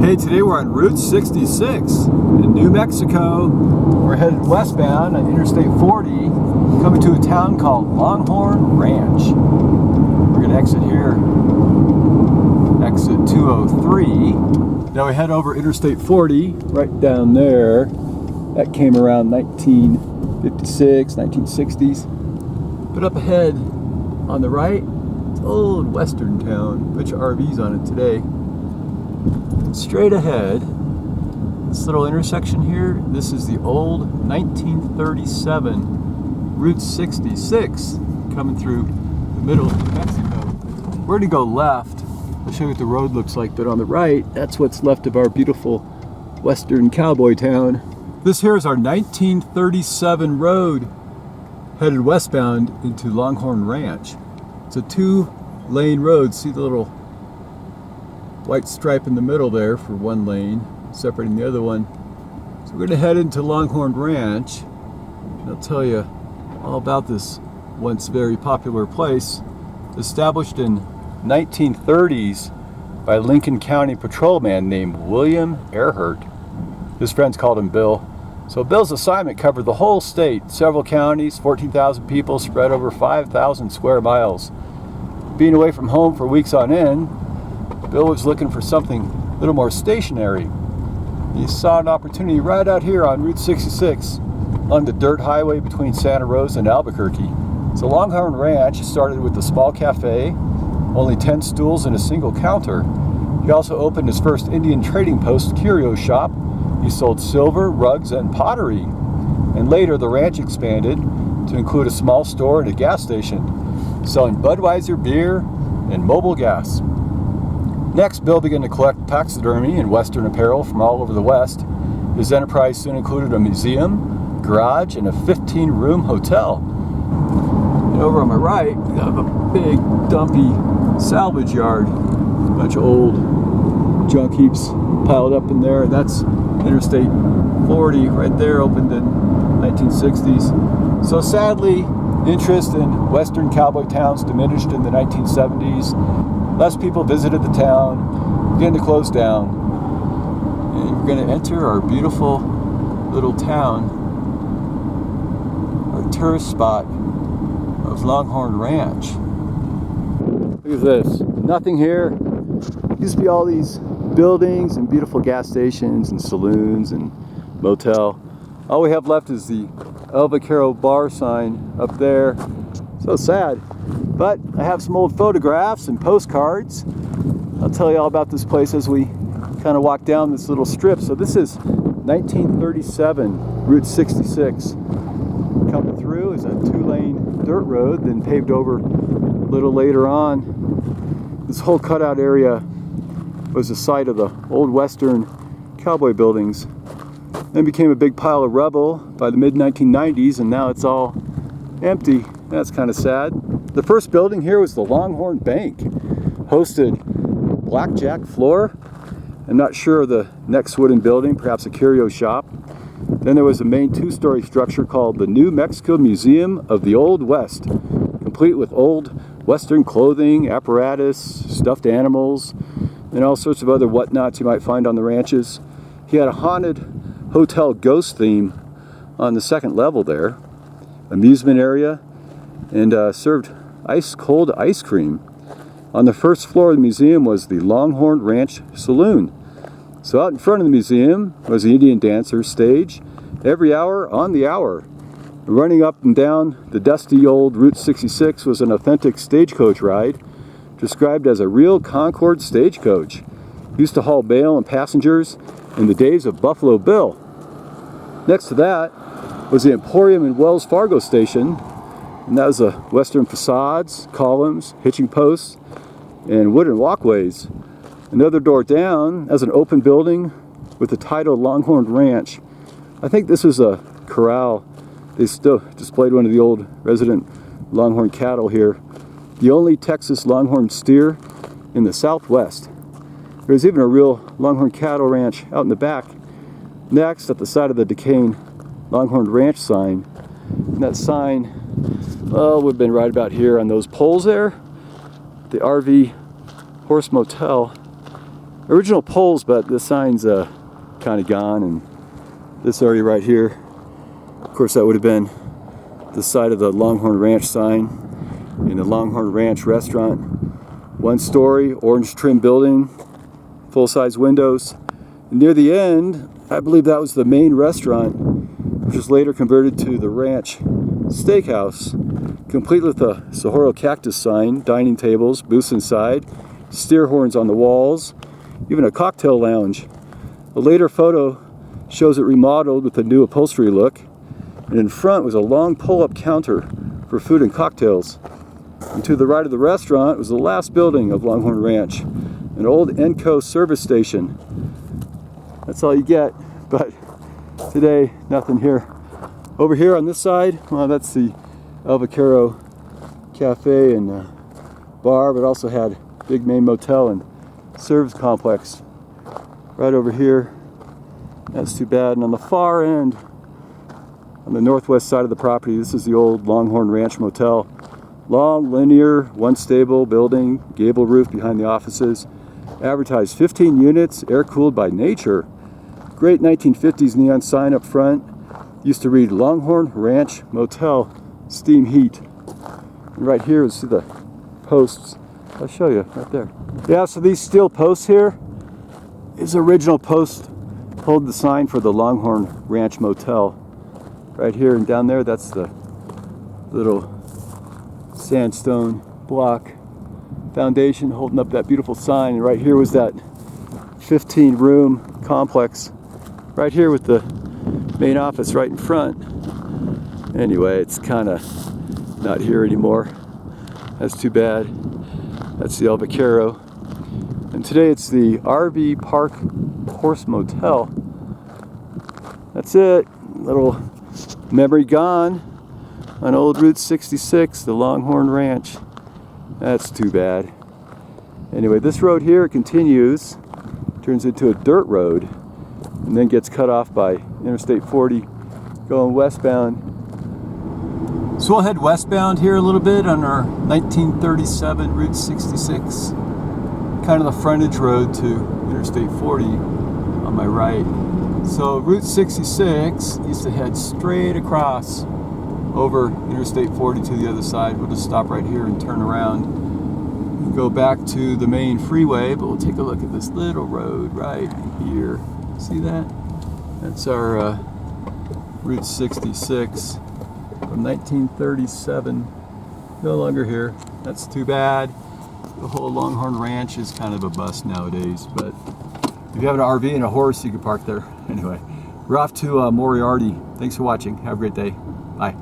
Hey, today we're on Route 66 in New Mexico. We're headed westbound on Interstate 40, coming to a town called Longhorn Ranch. We're going to exit here, exit 203. Now we head over Interstate 40, right down there. That came around 1956, 1960s. But up ahead, on the right, it's old western town. Bunch of RVs on it today. Straight ahead, this little intersection here, this is the old 1937 Route 66 coming through the middle of New Mexico. We're going to go left. I'll show you what the road looks like, but on the right, that's what's left of our beautiful western cowboy town. This here is our 1937 road headed westbound into Longhorn Ranch. It's a two-lane road. See the little white stripe in the middle there for one lane, separating the other one. So we're going to head into Longhorn Ranch. And I'll tell you all about this once very popular place. Established in 1930s by Lincoln County patrolman named William Earhart. His friends called him Bill. So Bill's assignment covered the whole state, several counties, 14,000 people spread over 5,000 square miles. Being away from home for weeks on end, Bill was looking for something a little more stationary. He saw an opportunity right out here on Route 66 on the dirt highway between Santa Rosa and Albuquerque. So Longhorn Ranch started with a small cafe, only 10 stools and a single counter. He also opened his first Indian trading post curio shop. He sold silver, rugs, and pottery. And later the ranch expanded to include a small store and a gas station, selling Budweiser beer and mobile gas. Next, Bill began to collect taxidermy and western apparel from all over the West. His enterprise soon included a museum, garage, and a 15-room hotel. And over on my right, we have a big, dumpy salvage yard. A bunch of old junk heaps piled up in there. That's Interstate 40 right there, opened in 1960s. So sadly, interest in western cowboy towns diminished in the 1970s. Less people visited the town, began to close down. And we're going to enter our beautiful little town, our tourist spot of Longhorn Ranch. Look at this, nothing here. Used to be all these buildings and beautiful gas stations and saloons and motel. All we have left is the El Vaquero bar sign up there. So sad. But I have some old photographs and postcards. I'll tell you all about this place as we kind of walk down this little strip. So this is 1937 Route 66. Coming through is a two-lane dirt road, then paved over a little later on. This whole cutout area was the site of the old western cowboy buildings. Then became a big pile of rubble by the mid-1990s, and now it's all empty. That's kind of sad. The first building here was the Longhorn Bank. Hosted blackjack floor. I'm not sure of the next wooden building, perhaps a curio shop. Then there was a main two-story structure called the New Mexico Museum of the Old West, complete with old western clothing, apparatus, stuffed animals, and all sorts of other whatnots you might find on the ranches. He had a haunted hotel ghost theme on the second level there, amusement area, and served ice-cold ice cream. On the first floor of the museum was the Longhorn Ranch Saloon. So out in front of the museum was the Indian dancer stage, every hour on the hour. Running up and down the dusty old Route 66 was an authentic stagecoach ride, described as a real Concord stagecoach. Used to haul mail and passengers in the days of Buffalo Bill. Next to that was the Emporium and Wells Fargo station, and that was the western facades, columns, hitching posts, and wooden walkways. Another door down as an open building with the title Longhorn Ranch. I think this is a corral. They still displayed one of the old resident Longhorn cattle here. The only Texas Longhorn steer in the Southwest. There's even a real Longhorn cattle ranch out in the back. Next, at the side of the decaying Longhorn Ranch sign. And that sign, well, we've been right about here on those poles there. The RV Horse Motel original poles, but the sign's kind of gone, and this area right here, of course, that would have been the side of the Longhorn Ranch sign in the Longhorn Ranch restaurant. One story, orange trim building, full-size windows. And near the end, I believe that was the main restaurant, which was later converted to the Ranch Steakhouse, complete with a Saguaro cactus sign, dining tables, booths inside, steer horns on the walls, even a cocktail lounge. A later photo shows it remodeled with a new upholstery look, and in front was a long pull-up counter for food and cocktails. And to the right of the restaurant was the last building of Longhorn Ranch, an old Enco service station. That's all you get, but today, nothing here. Over here on this side, well, that's the El Vaquero Cafe and bar, but also had Big Main Motel and service complex. Right over here, that's too bad. And on the far end, on the northwest side of the property, this is the old Longhorn Ranch Motel. Long, linear, one stable building, gable roof behind the offices. Advertised 15 units, air-cooled by nature. Great 1950s neon sign up front. Used to read Longhorn Ranch Motel, steam heat. And right here is the posts. I'll show you right there. Yeah, so these steel posts here is original post hold the sign for the Longhorn Ranch Motel. Right here and down there, that's the little sandstone block foundation holding up that beautiful sign. And right here was that 15-room complex right here with the main office right in front. Anyway, it's kind of not here anymore. That's too bad. That's the El Vaquero. And today it's the RV Park Horse Motel. That's it. Little memory gone on old Route 66, the Longhorn Ranch. That's too bad. Anyway, this road here continues, turns into a dirt road, and then gets cut off by Interstate 40 going westbound. So we'll head westbound here a little bit on our 1937 Route 66. Kind of the frontage road to Interstate 40 on my right. So Route 66 used to head straight across over Interstate 40 to the other side. We'll just stop right here and turn around and go back to the main freeway, but we'll take a look at this little road right here. See that? That's our Route 66 from 1937. No longer here. That's too bad. The whole Longhorn Ranch is kind of a bust nowadays, but if you have an RV and a horse, you can park there. Anyway, we're off to Moriarty. Thanks for watching. Have a great day. Bye.